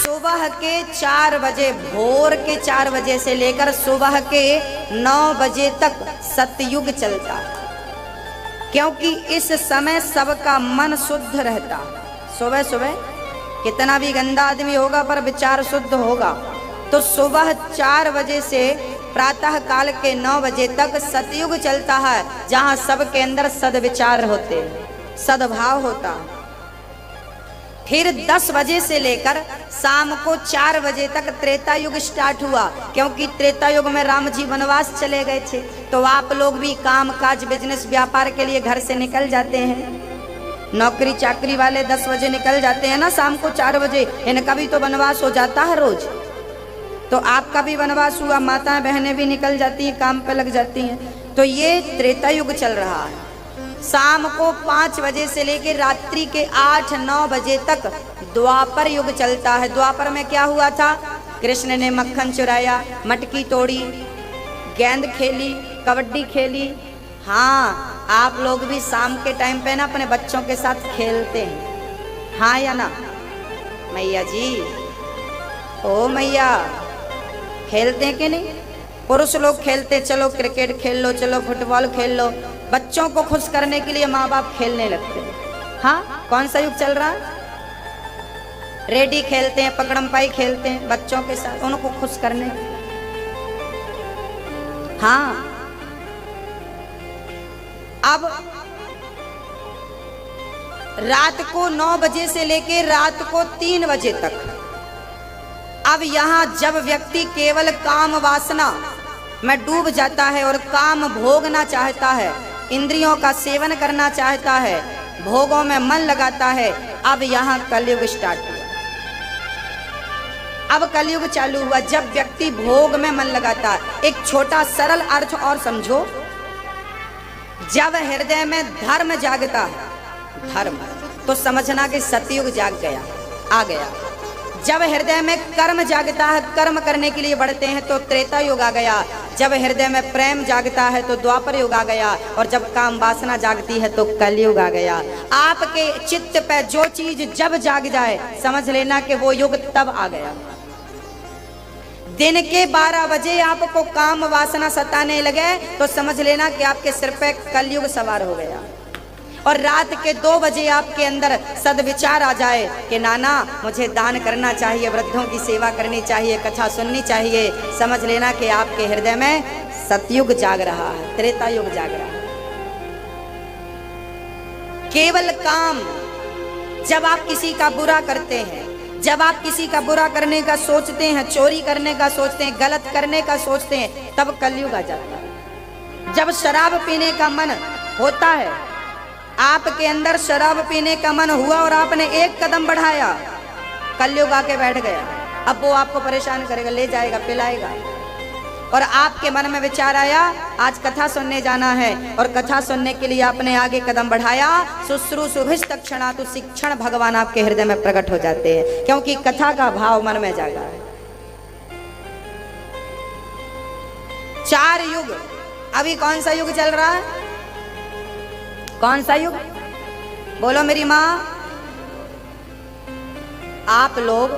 सुबह के 4 बजे, भोर के 4 बजे से लेकर सुबह के 9 बजे तक सतयुग चलता, क्योंकि इस समय सबका मन शुद्ध रहता। सुबह सुबह कितना भी गंदा आदमी होगा पर विचार शुद्ध होगा। तो सुबह 4 बजे से प्रातः काल के 9 बजे तक सतयुग चलता है, जहां सबके अंदर सद्विचार होते, सद्भाव होता। फिर 10 बजे से लेकर शाम को 4 बजे तक त्रेता युग स्टार्ट हुआ, क्योंकि त्रेता युग में राम जी वनवास चले गए थे। तो आप लोग भी काम काज बिजनेस व्यापार के लिए घर से निकल जाते हैं। नौकरी चाकरी वाले 10 बजे निकल जाते हैं ना, शाम को 4 बजे। इनका भी तो वनवास हो जाता है रोज, तो आपका भी वनवास हुआ। माताएं बहनें भी निकल जाती हैं, काम पे लग जाती हैं। तो ये त्रेता युग चल रहा है। शाम को 5 बजे से लेकर रात्रि के 8-9 बजे तक द्वापर युग चलता है। द्वापर में क्या हुआ था? कृष्ण ने मक्खन चुराया, मटकी तोड़ी, गेंद खेली, कबड्डी खेली। हाँ, आप लोग भी शाम के टाइम पे ना अपने बच्चों के साथ खेलते हैं, हाँ या ना? मैया जी, ओ मैया, खेलते हैं कि नहीं? पुरुष लोग खेलते, चलो क्रिकेट खेल लो, चलो फुटबॉल खेल लो। बच्चों को खुश करने के लिए माँ बाप खेलने लगते हैं। हाँ, कौन सा युग चल रहा है? रेडी खेलते हैं, पकड़म पाई खेलते हैं बच्चों के साथ, उनको खुश करने। हाँ, अब रात को 9 बजे से लेके रात को 3 बजे तक, अब यहाँ जब व्यक्ति केवल काम वासना में डूब जाता है और काम भोगना चाहता है, इंद्रियों का सेवन करना चाहता है, भोगों में मन लगाता है, अब यहाँ कलयुग स्टार्ट हुआ। अब कलयुग चालू हुआ जब व्यक्ति भोग में मन लगाता है। एक छोटा सरल अर्थ और समझो, जब हृदय में धर्म जागता है, धर्म, तो समझना कि सतयुग जाग गया, आ गया। जब हृदय में कर्म जागता है, कर्म करने के लिए बढ़ते हैं, तो त्रेता युग आ गया। जब हृदय में प्रेम जागता है तो द्वापर युग आ गया, और जब काम वासना जागती है तो कलयुग आ गया। आपके चित्त पे जो चीज जब जाग जाए, समझ लेना कि वो युग तब आ गया। दिन के 12 बजे आपको काम वासना सताने लगे तो समझ लेना कि आपके सिर पे कलयुग सवार हो गया। और रात के 2 बजे आपके अंदर सद्विचार आ जाए कि नाना मुझे दान करना चाहिए, वृद्धों की सेवा करनी चाहिए, कथा सुननी चाहिए, समझ लेना कि आपके हृदय में सतयुग जाग रहा है, त्रेता युग जाग रहा है। केवल काम, जब आप किसी का बुरा करते हैं, जब आप किसी का बुरा करने का सोचते हैं, चोरी करने का सोचते हैं, गलत करने का सोचते हैं, तब कलयुग आ जाता है। जब शराब पीने का मन होता है, आपके अंदर शराब पीने का मन हुआ और आपने एक कदम बढ़ाया, कलयुग आके बैठ गया। अब वो आपको परेशान करेगा, ले जाएगा, पिलाएगा। और आपके मन में विचार आया आज कथा सुनने जाना है, और कथा सुनने के लिए आपने आगे कदम बढ़ाया, शुश्रूषुभिस्तक्षणा तो शिक्षण भगवान आपके हृदय में प्रकट हो जाते हैं, क्योंकि कथा का भाव मन में जागा है। 4 युग, अभी कौन सा युग चल रहा है? कौन सा युग? बोलो मेरी माँ। आप लोग,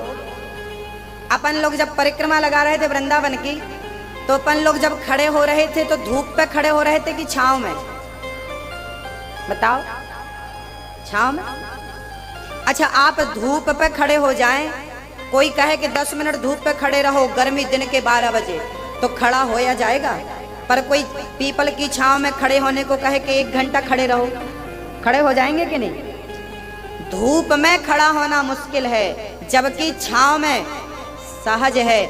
अपन लोग जब परिक्रमा लगा रहे थे वृंदावन की, तो अपन लोग जब खड़े हो रहे थे तो धूप पे खड़े हो रहे थे कि छांव में? बताओ, छांव में। अच्छा, आप धूप पे खड़े हो जाएं, कोई कहे कि 10 मिनट धूप पे खड़े रहो गर्मी दिन के 12 बजे, तो खड़ा होया जाएगा। पर कोई पीपल की छांव में खड़े होने को कहे कि 1 घंटा खड़े रहो, खड़े हो जाएंगे कि नहीं? धूप में खड़ा होना मुश्किल है, जबकि छांव में सहज है।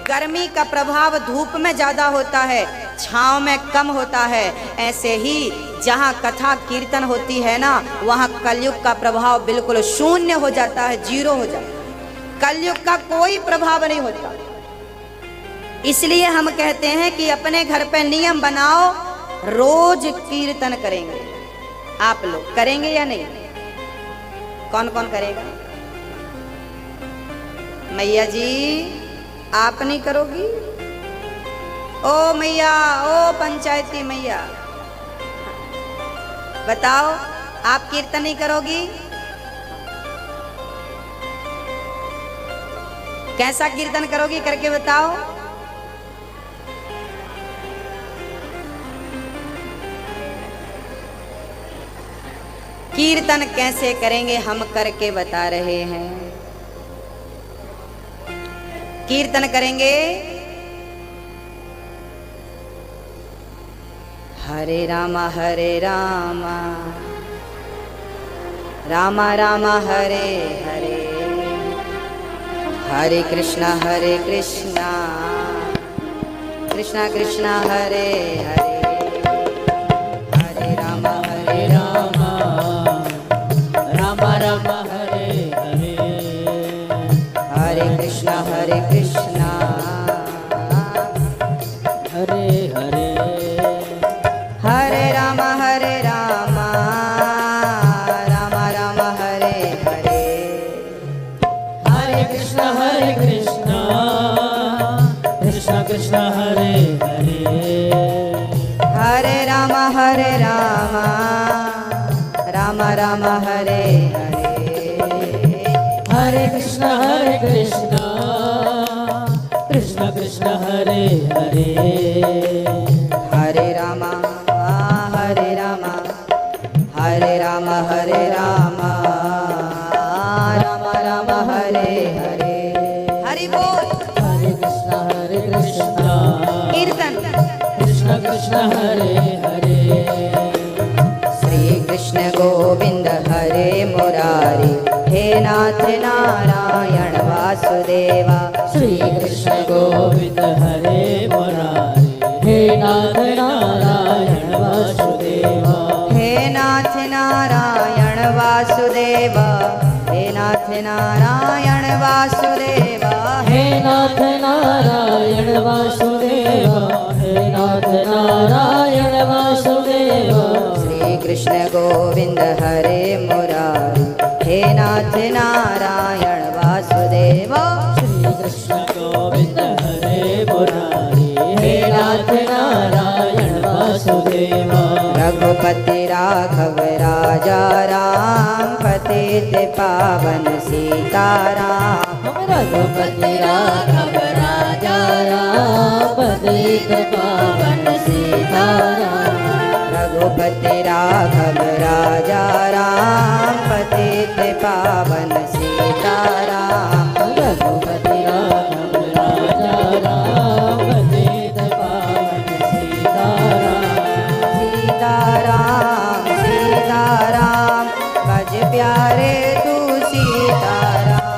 गर्मी का प्रभाव धूप में ज्यादा होता है, छांव में कम होता है। ऐसे ही जहाँ कथा कीर्तन होती है ना, वहाँ कलयुग का प्रभाव बिल्कुल शून्य हो जाता है, 0 हो जाता है। कलयुग का कोई प्रभाव नहीं होता। इसलिए हम कहते हैं कि अपने घर पे नियम बनाओ, रोज कीर्तन करेंगे। आप लोग करेंगे या नहीं? कौन कौन करेगा? मैया जी, आप नहीं करोगी? ओ मैया, ओ पंचायती मैया, बताओ, आप कीर्तन नहीं करोगी? कैसा कीर्तन करोगी करके बताओ। कीर्तन कैसे करेंगे हम करके बता रहे हैं। कीर्तन करेंगे हरे रामा रामा रामा हरे हरे, हरे कृष्णा कृष्णा कृष्णा हरे हरे, हरे रामा रामा रामा हरे हरे, हरे कृष्णा हरे हरे, हरे रामा रामा रामा हरे हरे, हरे कृष्णा कृष्णा कृष्णा हरे हरे, हरे रामा रामा रामा हरे हरे, हरे कृष्णा कृष्णा कृष्णा हरे हरे, हरे रामा रामा रामा हरे हरे, हरि बोल। हरे कृष्णा कीर्तन कृष्णा कृष्णा हरे हरे, श्री कृष्ण गोविंद हरे मुरारी, हे नाथ नारायण वासुदेवा, श्री कृष्ण गोविंद हरे मुरारी, हे नाथ नारायण वासुदेवा, हे नाथ नारायण वासुदेवा, हे नाथ नारायण वासुदेवा, हे नाथ नारायण वासुदेवा, हे नाथ नारायण वासुदेवा, श्री कृष्ण गोविंद हरे मुरारी, हे नाथ नारायण वासुदेवा, श्री कृष्ण गोविंद हरे मुरारी, हे नाथ नारायण वासुदेवा, रघुपति राघव राजा राम, पतित पावन सीताराम, रघुपति राघव राजा राम, पतित पावन सीताराम, रघुपति राघव राजा राम, पतित पावन सीताराम, रघुपति राघव राजा राम, पतित पावन सीताराम, सीताराम सीताराम भज प्यारे तू सीताराम,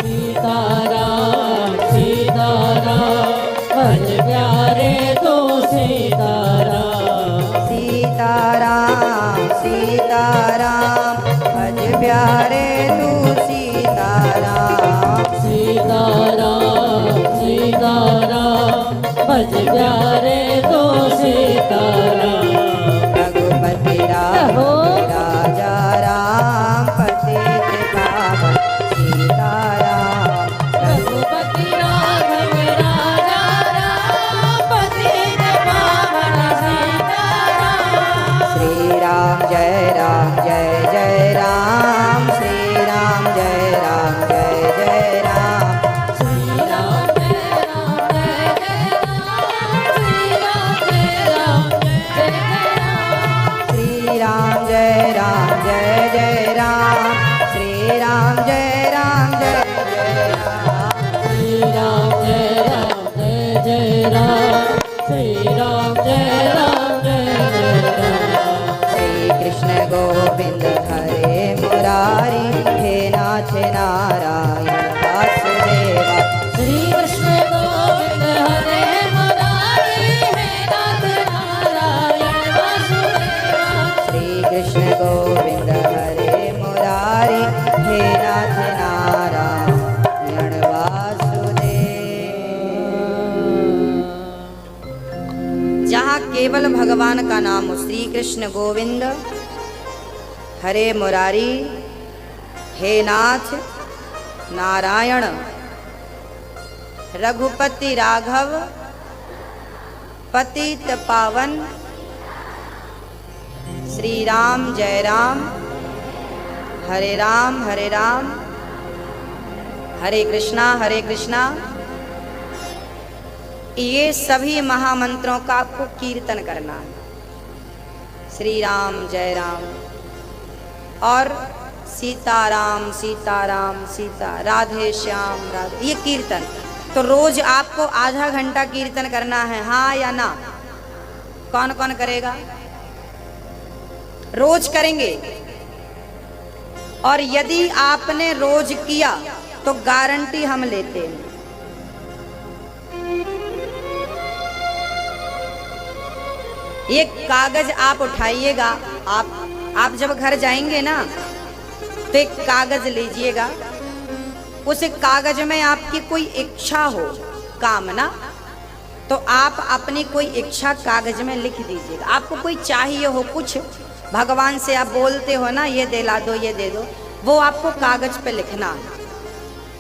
सीताराम सीताराम भज प्यारे तू सीताराम, सीताराम सीताराम भज प्यारे तू सीताराम, सीताराम सीताराम भज प्यारे तू सीताराम, रघुपति राजा राम, पतित पावन सीताराम, रघुपति राघव राजा राम, पतित पावन सीताराम, श्री राम जय राम, श्री राम जय राम, श्री राम जय राम, श्री राम जय राम, जय राम, श्री राम जय राम, जय राम, श्री राम जय राम, जय राम, श्री राम जय राम, जय राम, श्री कृष्ण गोविंद हरे मुरारी, हे नाथ नारायण वासुदेवा, श्री कृष्ण गोविंद हरे मुरारी, हे नाथ नारायण वासुदेवा, श्री कृष्ण गोविंद हरे मुरारी, हे नाथ नारायण वासुदेव। जहाँ केवल भगवान का नाम हो, श्री कृष्ण गोविंद हरे मुरारी, हे नाथ नारायण, रघुपति राघव, पतित पावन, श्री राम जय राम, हरे राम हरे कृष्णा हरे कृष्णा, ये सभी महामंत्रों का आपको कीर्तन करना है। श्री राम जय राम और सीताराम सीताराम सीता राधे श्याम राधे, ये कीर्तन। तो रोज आपको आधा घंटा कीर्तन करना है, हाँ या ना? कौन कौन करेगा? रोज करेंगे। और यदि आपने रोज किया तो गारंटी हम लेते हैं। ये कागज आप उठाइएगा, आप जब घर जाएंगे ना तो एक कागज लीजिएगा, उस कागज में आपकी कोई इच्छा हो, कामना, तो आप अपनी कोई इच्छा कागज में लिख दीजिएगा। आपको कोई चाहिए हो कुछ, भगवान से आप बोलते हो ना, ये दिला दो ये दे दो, वो आपको कागज पे लिखना है।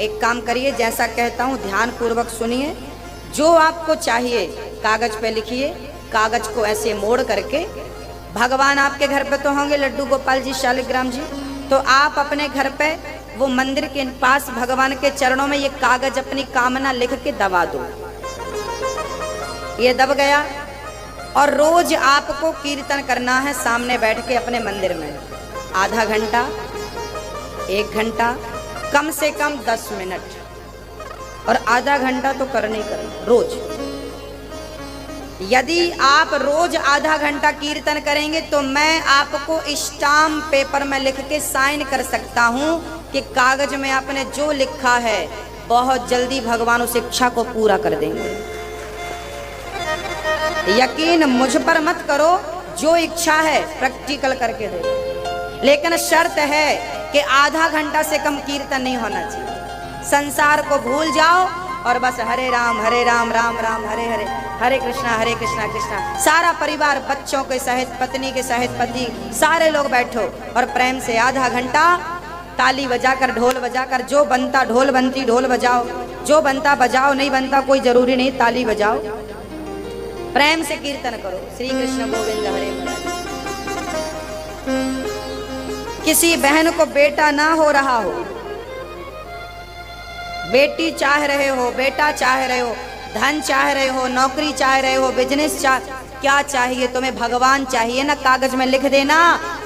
एक काम करिए, जैसा कहता हूँ ध्यान पूर्वक सुनिए। जो आपको चाहिए कागज पे लिखिए, कागज को ऐसे मोड़ करके, भगवान आपके घर पे तो होंगे, लड्डू गोपाल जी, शालिग्राम जी, तो आप अपने घर पे वो मंदिर के पास भगवान के चरणों में ये कागज अपनी कामना लिख के दबा दो। ये दब गया। और रोज आपको कीर्तन करना है सामने बैठ के अपने मंदिर में, आधा घंटा 1 घंटा, कम से कम 10 मिनट, और आधा घंटा तो करने रोज। यदि आप रोज आधा घंटा कीर्तन करेंगे तो मैं आपको स्टाम्प पेपर में लिख के साइन कर सकता हूं कि कागज में आपने जो लिखा है बहुत जल्दी भगवान उस इच्छा को पूरा कर देंगे। यकीन मुझ पर मत करो, जो इच्छा है प्रैक्टिकल करके दे, लेकिन शर्त है कि आधा घंटा से कम कीर्तन नहीं होना चाहिए। संसार को भूल जाओ और बस हरे राम राम राम हरे हरे, हरे कृष्णा कृष्णा सारा परिवार, बच्चों के सहित, पत्नी के सहित, पति, सारे लोग बैठो और प्रेम से आधा घंटा ताली बजाकर, ढोल बजाकर, जो बनता ढोल बनती ढोल बजाओ, जो बनता बजाओ, नहीं बनता कोई जरूरी नहीं, ताली बजाओ, प्रेम से कीर्तन करो। श्री कृष्ण गोविंद हरे मुरारी। किसी बहन को बेटा ना हो रहा हो, बेटी चाह रहे हो, बेटा चाह रहे हो, धन चाह रहे हो, नौकरी चाह रहे हो, बिजनेस क्या चाहिए तुम्हें? भगवान चाहिए ना, कागज में लिख देना,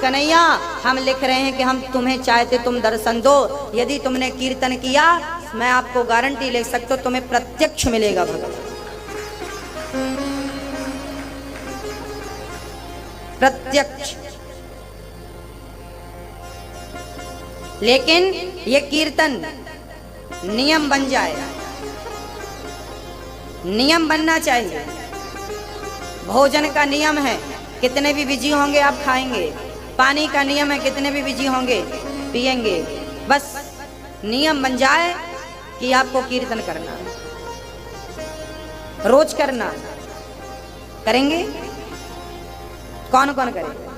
कन्हैया हम लिख रहे हैं कि हम तुम्हें चाहते, तुम दर्शन दो। यदि तुमने कीर्तन किया, मैं आपको गारंटी ले सकता हूं तुम्हें प्रत्यक्ष मिलेगा भगवान, प्रत्यक्ष। लेकिन ये कीर्तन नियम बन जाए, नियम बनना चाहिए। भोजन का नियम है, कितने भी बिजी होंगे आप खाएंगे। पानी का नियम है, कितने भी बिजी होंगे पिएंगे। बस नियम बन जाए कि आपको कीर्तन करना, रोज करना। करेंगे? कौन कौन करेगा?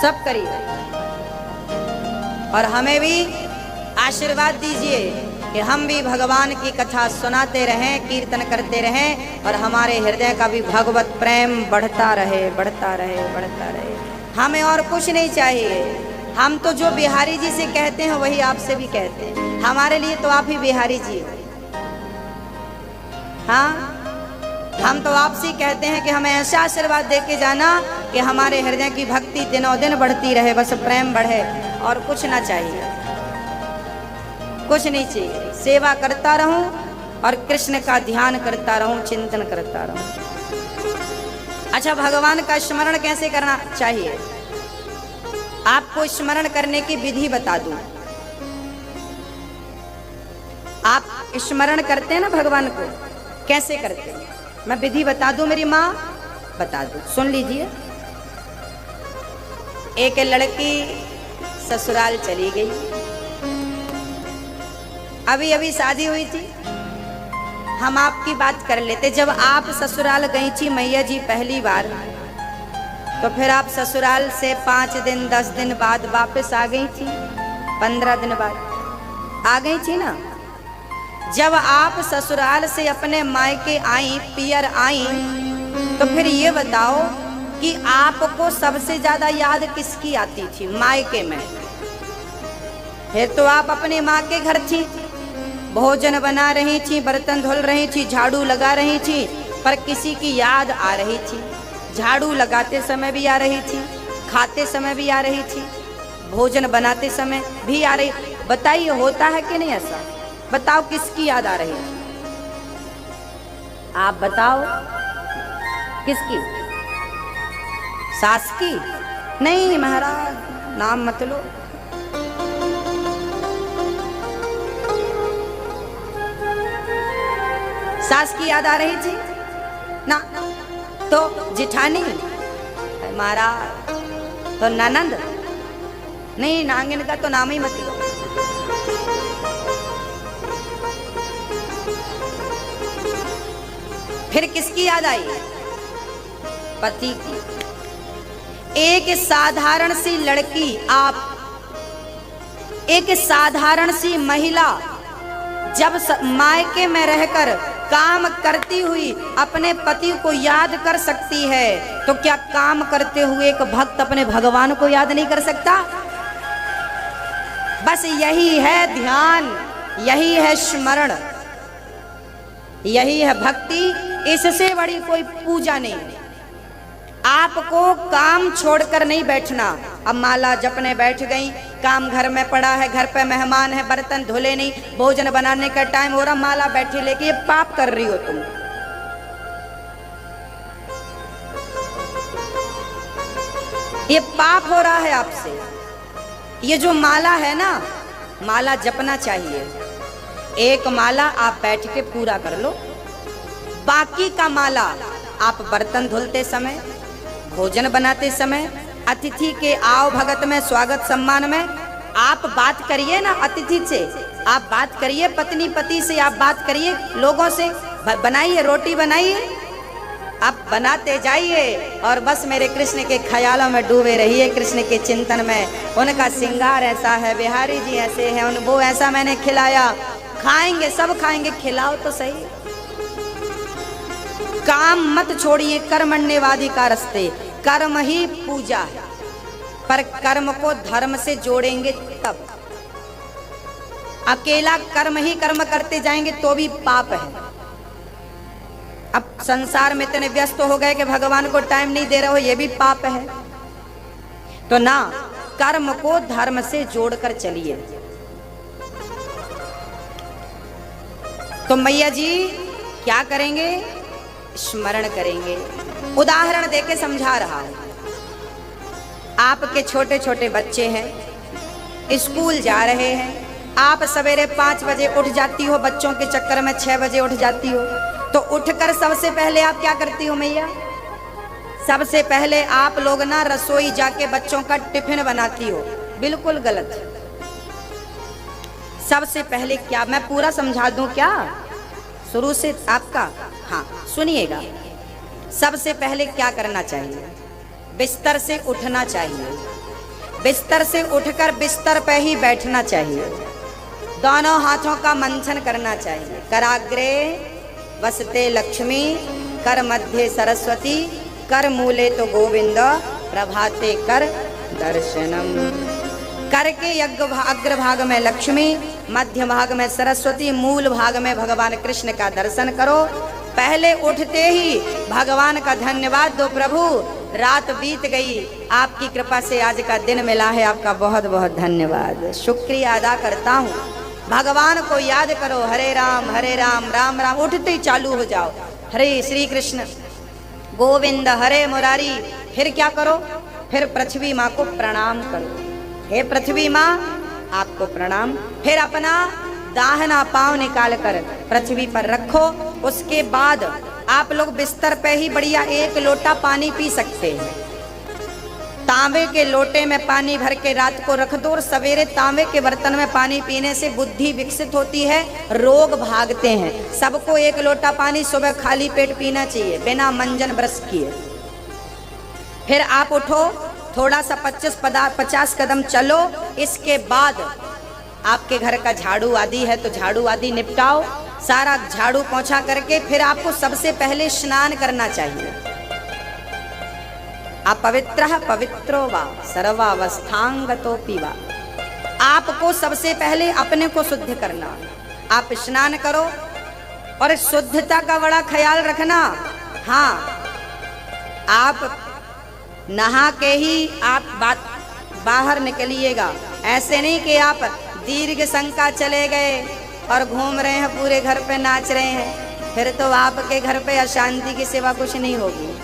सब करिए और हमें भी आशीर्वाद दीजिए कि हम भी भगवान की कथा सुनाते रहें, कीर्तन करते रहें और हमारे हृदय का भी भगवत प्रेम बढ़ता रहे, बढ़ता रहे, बढ़ता रहे। हमें और कुछ नहीं चाहिए। हम तो जो बिहारी जी से कहते हैं वही आपसे भी कहते हैं। हमारे लिए तो आप ही बिहारी जी। हाँ, हम तो आपसे कहते हैं कि हमें ऐसा आशीर्वाद दे के जाना कि हमारे हृदय की भक्ति दिनों दिन बढ़ती रहे, बस प्रेम बढ़े और कुछ ना चाहिए, कुछ नहीं चाहिए। सेवा करता रहूं और कृष्ण का ध्यान करता रहूं, चिंतन करता रहूं। अच्छा, भगवान का स्मरण कैसे करना चाहिए? आपको स्मरण करने की विधि बता दूं। आप स्मरण करते हैं ना भगवान को, कैसे करते हैं मैं विधि बता दूं, मेरी माँ बता दूं, सुन लीजिए। एक लड़की ससुराल चली गई, अभी अभी शादी हुई थी। हम आपकी बात कर लेते। जब आप ससुराल गई थी मैया जी पहली बार, तो फिर आप ससुराल से 5 दिन 10 दिन बाद वापस आ गई थी, 15 दिन बाद आ गई थी ना। जब आप ससुराल से अपने मायके आई, पियर आई, तो फिर ये बताओ कि आपको सबसे ज्यादा याद किसकी आती थी मायके में? फिर तो आप अपनी माँ के घर थी, भोजन बना रही थी, बर्तन धुल रही थी, झाड़ू लगा रही थी, पर किसी की याद आ रही थी। झाड़ू लगाते समय भी आ रही थी, खाते समय भी आ रही थी, भोजन बनाते समय भी आ रही। बताइए होता है कि नहीं ऐसा? बताओ किसकी याद आ रही है? आप बताओ किसकी? सास की? नहीं महाराज, नाम मत लो। सास की याद आ रही थी ना? तो जिठानी महाराज, तो ननंद नहीं, नांगिन का तो नाम ही मत लो। फिर किसकी याद आई? पति की। एक साधारण सी लड़की, आप एक साधारण सी महिला जब मायके में रहकर काम करती हुई अपने पति को याद कर सकती है, तो क्या काम करते हुए एक भक्त अपने भगवान को याद नहीं कर सकता? बस यही है ध्यान, यही है स्मरण, यही है भक्ति। इससे बड़ी कोई पूजा नहीं। आपको काम छोड़कर नहीं बैठना। अब माला जपने बैठ गई, काम घर में पड़ा है, घर पे मेहमान है, बर्तन धुले नहीं, भोजन बनाने का टाइम हो रहा, माला बैठी लेके, ये पाप कर रही हो तुम। ये पाप हो रहा है आपसे। ये जो माला है ना, माला जपना चाहिए। एक माला आप बैठ के पूरा कर लो, बाकी का माला आप बर्तन धुलते समय, भोजन बनाते समय, अतिथि के आओ भगत में, स्वागत सम्मान में आप बात करिए ना। अतिथि से आप बात करिए, पत्नी पति से आप बात करिए, लोगों से बनाइए, रोटी बनाइए, आप बनाते जाइए और बस मेरे कृष्ण के ख्यालों में डूबे रहिए, कृष्ण के चिंतन में। उनका श्रृंगार ऐसा है, बिहारी जी ऐसे हैं, वो ऐसा मैंने खिलाया, खाएंगे सब खाएंगे, खिलाओ तो सही। काम मत छोड़िए, कर्मण्यवादी का रास्ते, कर्म ही पूजा है, पर कर्म को धर्म से जोड़ेंगे तब। अकेला कर्म ही कर्म करते जाएंगे तो भी पाप है। अब संसार में इतने व्यस्त हो गए कि भगवान को टाइम नहीं दे रहे हो, ये भी पाप है। तो ना, कर्म को धर्म से जोड़कर चलिए। तो मैया जी क्या करेंगे? स्मरण करेंगे। उदाहरण देके समझा रहा हूं। आपके छोटे छोटे बच्चे हैं, स्कूल जा रहे हैं, आप सवेरे 5 बजे उठ जाती हो, बच्चों के चक्कर में 6 बजे उठ जाती हो, तो उठकर सबसे पहले आप क्या करती हो मैया? सबसे पहले आप लोग ना रसोई जाके बच्चों का टिफिन बनाती हो। बिल्कुल गलत। सबसे पहले क्या, मैं पूरा समझा दूं क्या शुरू से आपका? हाँ सुनिएगा। सबसे पहले क्या करना चाहिए? बिस्तर से उठना चाहिए। बिस्तर से उठकर बिस्तर पे ही बैठना चाहिए। दोनों हाथों का मंथन करना चाहिए। कराग्रे वसते लक्ष्मी, कर मध्य सरस्वती, कर मूले तो गोविंद, प्रभाते कर दर्शनम। कर के अग्रभाग में लक्ष्मी, मध्य भाग में सरस्वती, मूल भाग में भगवान कृष्ण का दर्शन करो। पहले उठते ही भगवान का धन्यवाद दो, प्रभु रात बीत गई, आपकी कृपा से आज का दिन मिला है, आपका बहुत बहुत धन्यवाद, शुक्रिया अदा करता हूँ। भगवान को याद करो, हरे राम राम राम, उठते ही चालू हो जाओ, हरे श्री कृष्ण गोविंद हरे मुरारी। फिर क्या करो? फिर पृथ्वी माँ को प्रणाम करो। हे पृथ्वी माँ आपको प्रणाम। फिर अपना दाहिना पांव निकाल कर पृथ्वी पर रखो। उसके बाद आप लोग बिस्तर पे ही बढ़िया 1 लोटा पानी पी सकते हैं। तांबे के लोटे में पानी भर के रात को रख दो और सवेरे तांबे के बर्तन में पानी पीने से बुद्धि विकसित होती है, रोग भागते हैं। सबको 1 लोटा पानी सुबह खाली पेट पीना चाहिए, बिना मंजन ब्रश किए। फिर आप उठो, थोड़ा सा 50 कदम चलो। इसके बाद आपके घर का झाड़ू आदि है तो झाड़ू आदि निपटाओ। सारा झाड़ू पोंछा करके फिर आपको सबसे पहले स्नान करना चाहिए। अपवित्रः पवित्रो वा सर्वावस्थांगतोऽपि वा। आपको सबसे पहले अपने को शुद्ध करना। आप स्नान करो और शुद्धता का बड़ा ख्याल रखना। हाँ, आप नहा के ही आप बाहर निकलिएगा। ऐसे नहीं कि आप दीर्घ शंका चले गए और घूम रहे हैं, पूरे घर पे नाच रहे हैं, फिर तो आपके घर पे अशांति की सिवा कुछ नहीं होगी।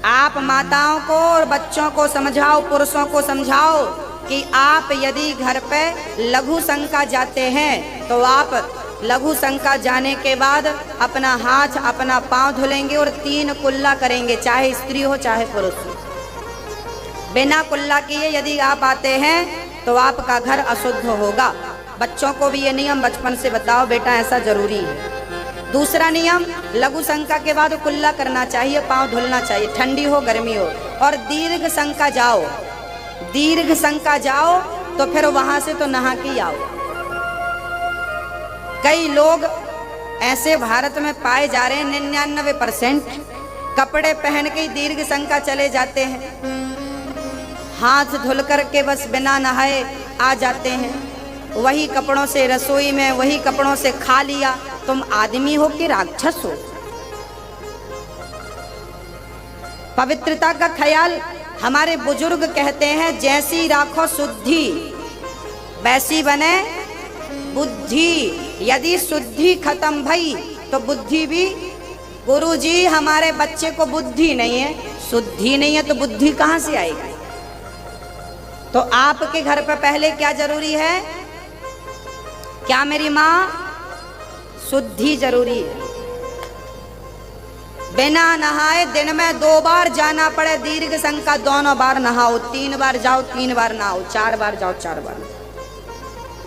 आप माताओं को और बच्चों को समझाओ, पुरुषों को समझाओ कि आप यदि घर पे लघु शंका जाते हैं तो आप लघु शंका जाने के बाद अपना हाथ अपना पांव धुलेंगे और 3 कुल्ला करेंगे, चाहे स्त्री हो चाहे पुरुष हो। बिना कुल्ला किए यदि आप आते हैं तो आपका घर अशुद्ध होगा। बच्चों को भी ये नियम बचपन से बताओ, बेटा ऐसा जरूरी है। दूसरा नियम, लघु शंका के बाद कुल्ला करना चाहिए, पांव धुलना चाहिए, ठंडी हो गर्मी हो। और दीर्घ शंका जाओ, दीर्घ शंका जाओ तो फिर वहां से तो नहा के आओ। कई लोग ऐसे भारत में पाए जा रहे हैं, 99% कपड़े पहन के दीर्घ शंका चले जाते हैं, हाथ धुल करके बस बिना नहाए आ जाते हैं, वही कपड़ों से रसोई में, वही कपड़ों से खा लिया। तुम आदमी हो कि राक्षस हो? पवित्रता का ख्याल हमारे बुजुर्ग कहते हैं, जैसी राखो शुद्धि वैसी बने बुद्धि। यदि शुद्धि खत्म भई तो बुद्धि भी। गुरुजी, हमारे बच्चे को बुद्धि नहीं है, शुद्धि नहीं है तो बुद्धि कहां से आएगी? तो आपके घर पर पहले क्या जरूरी है? क्या मेरी माँ? शुद्धि जरूरी है। बिना नहाए दिन में 2 बार जाना पड़े दीर्घ शंका, दोनों बार नहाओ, 3 बार जाओ 3 बार नहाओ, 4 बार जाओ 4 बार।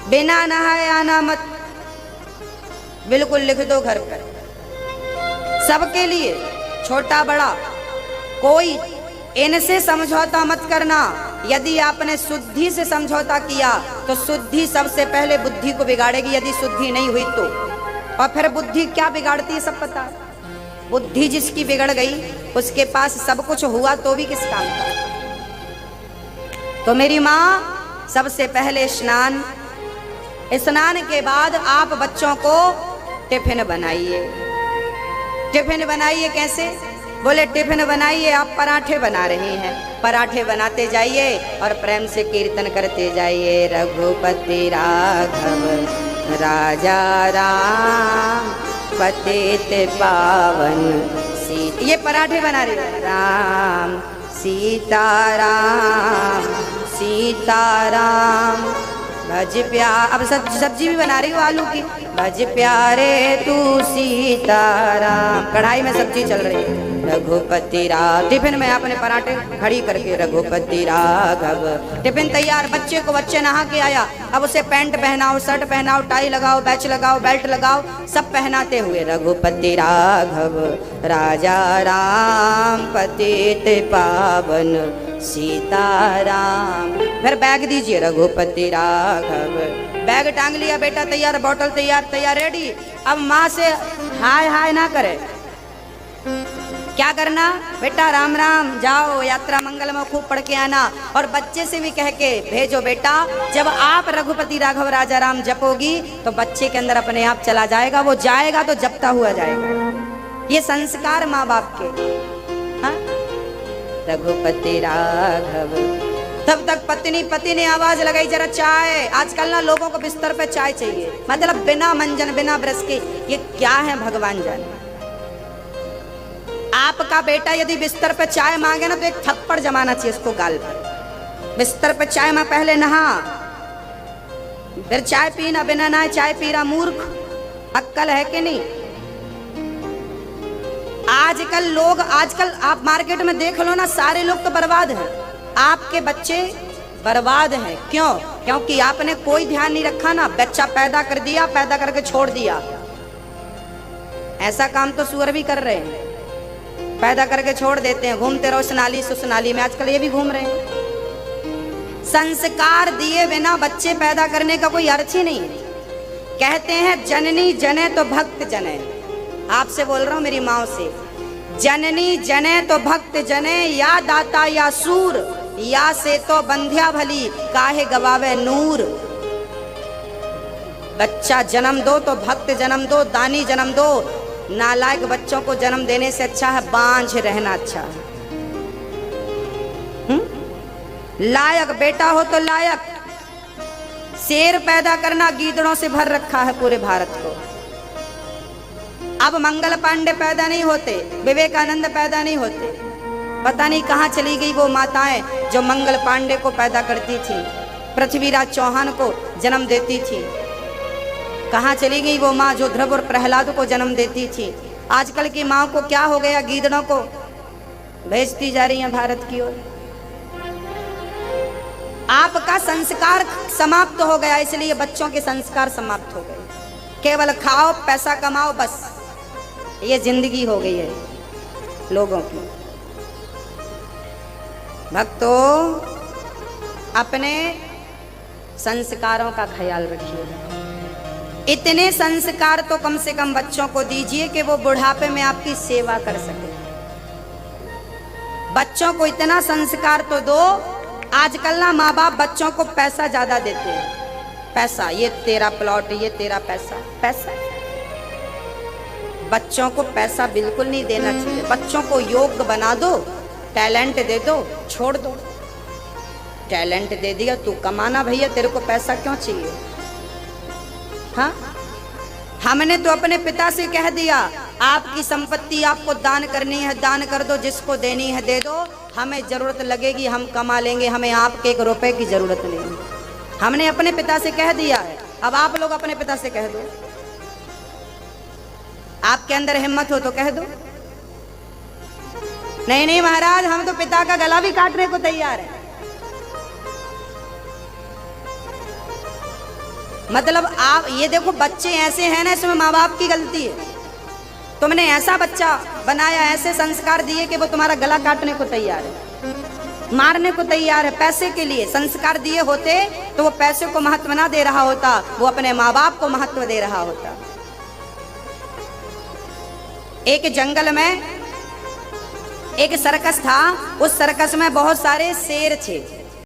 बिना नहाए आना मत, बिल्कुल लिख दो घर पर, सबके लिए, छोटा बड़ा। कोई इनसे समझौता मत करना। यदि आपने शुद्धि से समझौता किया तो शुद्धि सबसे पहले बुद्धि को बिगाड़ेगी, यदि शुद्धि नहीं हुई तो। और फिर बुद्धि क्या बिगाड़ती है सब पता है। बुद्धि जिसकी बिगड़ गई उसके पास सब कुछ हुआ तो भी किस काम का। तो मेरी माँ, सबसे पहले स्नान, स्नान के बाद आप बच्चों को टिफिन बनाइए। टिफिन बनाइए कैसे? बोले टिफिन बनाइए, आप पराठे बना रही हैं, पराठे बनाते जाइए और प्रेम से कीर्तन करते जाइए। रघुपति राघव राजा राम पतित पावन सीता। ये पराठे बना रही है, राम सीता राम सीता राम भज प्यार। अब सब्जी भी बना रही हो आलू की, भज प्यारे तू सीताराम। कढ़ाई में सब्जी चल रही है। रघुपति राघव, टिफिन में आपने पराठे खड़ी करके रघुपति राघव। टिफिन तैयार, बच्चे को, बच्चे नहा के आया, अब उसे पैंट पहनाओ, शर्ट पहनाओ, टाई लगाओ, बैच लगाओ, बेल्ट लगाओ, सब पहनाते हुए रघुपति राघव राजा राम पतित पावन सीताराम। फिर बैग दीजिए, रघुपति राघव। बैग टांग लिया, बेटा तैयार, बोतल तैयार, तैयार रेडी। अब माँ से हाय हाय ना करे। क्या करना? बेटा राम राम, जाओ यात्रा मंगल में खूब पढ़ के आना। और बच्चे से भी कह के भेजो, बेटा जब आप रघुपति राघव राजा राम जपोगी तो बच्चे के अंदर अपने आप चला जाएगा, वो जाएगा तो जपता हुआ जाएगा। ये संस्कार माँ बाप के। हाँ? रघुपति राघव। तब तक पति ने आवाज लगाई, जरा चाय। आजकल ना लोगों को बिस्तर पे चाय चाहिए, मतलब बिना मंजन बिना ब्रश के। ये क्या है भगवान जाने। आपका बेटा यदि बिस्तर पे चाय मांगे ना तो एक थप्पड़ जमाना चाहिए उसको गाल पर। बिस्तर पे चाय मां, पहले नहा फिर चाय पीना, बिना नहाए चाय पी रहा, मूर्ख। अक्ल है कि नहीं? आजकल आप मार्केट में देख लो ना, सारे लोग तो बर्बाद हैं। आपके बच्चे बर्बाद हैं। क्यों? क्योंकि आपने कोई ध्यान नहीं रखा ना। बच्चा पैदा कर दिया, पैदा करके छोड़ दिया। ऐसा काम तो सुअर भी कर रहे हैं, पैदा करके छोड़ देते हैं, घूमते रहो नाली सुसनाली में। आजकल ये भी घूम रहे हैं। संस्कार दिए बिना बच्चे पैदा करने का कोई अर्थ ही नहीं है। कहते हैं जननी जने तो भक्त जने। आपसे बोल रहा हूं मेरी माँ से, जननी जने तो भक्त जने, या दाता या सूर या से तो बंध्या भली काहे गवावे नूर। बच्चा जन्म दो तो भक्त जन्म दो, दानी जन्म दो। नालायक बच्चों को जन्म देने से अच्छा है बांझ रहना अच्छा है। लायक बेटा हो तो लायक। शेर पैदा करना गीदड़ों से भर रखा है पूरे भारत को। अब मंगल पांडे पैदा नहीं होते, विवेकानंद पैदा नहीं होते, पता नहीं कहाँ चली गई वो माताएं जो मंगल पांडे को पैदा करती थी, पृथ्वीराज चौहान को जन्म देती थी। कहाँ चली गई वो माँ जो ध्रुव और प्रहलाद को जन्म देती थी। आजकल की माँ को क्या हो गया, गीदड़ों को भेजती जा रही है भारत की ओर। आपका संस्कार समाप्त हो गया, इसलिए बच्चों के संस्कार समाप्त हो गए। केवल खाओ पैसा कमाओ, बस ये जिंदगी हो गई है लोगों की। भक्तों, अपने संस्कारों का ख्याल रखिए। इतने संस्कार तो कम से कम बच्चों को दीजिए कि वो बुढ़ापे में आपकी सेवा कर सके। बच्चों को इतना संस्कार तो दो। आजकल ना माँ बाप बच्चों को पैसा ज्यादा देते हैं। पैसा, ये तेरा प्लॉट, ये तेरा पैसा। पैसा, बच्चों को पैसा बिल्कुल नहीं देना चाहिए। बच्चों को योग्य बना दो, टैलेंट दे दो, छोड़ दो। टैलेंट दे दिया, तू कमाना भैया, तेरे को पैसा क्यों चाहिए। हाँ, हमने तो अपने पिता से कह दिया आपकी संपत्ति आपको दान करनी है, दान कर दो, जिसको देनी है दे दो, हमें जरूरत लगेगी हम कमा लेंगे, हमें आपके 1 रुपए की जरूरत नहीं। हमने अपने पिता से कह दिया है। अब आप लोग अपने पिता से कह दो। आपके अंदर हिम्मत हो तो कह दो। नहीं नहीं महाराज, हम तो पिता का गला भी काटने को तैयार है। मतलब आप ये देखो, बच्चे ऐसे हैं ना, इसमें माँ बाप की गलती है। तुमने ऐसा बच्चा बनाया, ऐसे संस्कार दिए कि वो तुम्हारा गला काटने को तैयार है, मारने को तैयार है पैसे के लिए। संस्कार दिए होते तो वो पैसे को महत्व ना दे रहा होता, वो अपने माँ बाप को महत्व दे रहा होता। एक जंगल में एक सर्कस था। उस सर्कस में बहुत सारे शेर थे।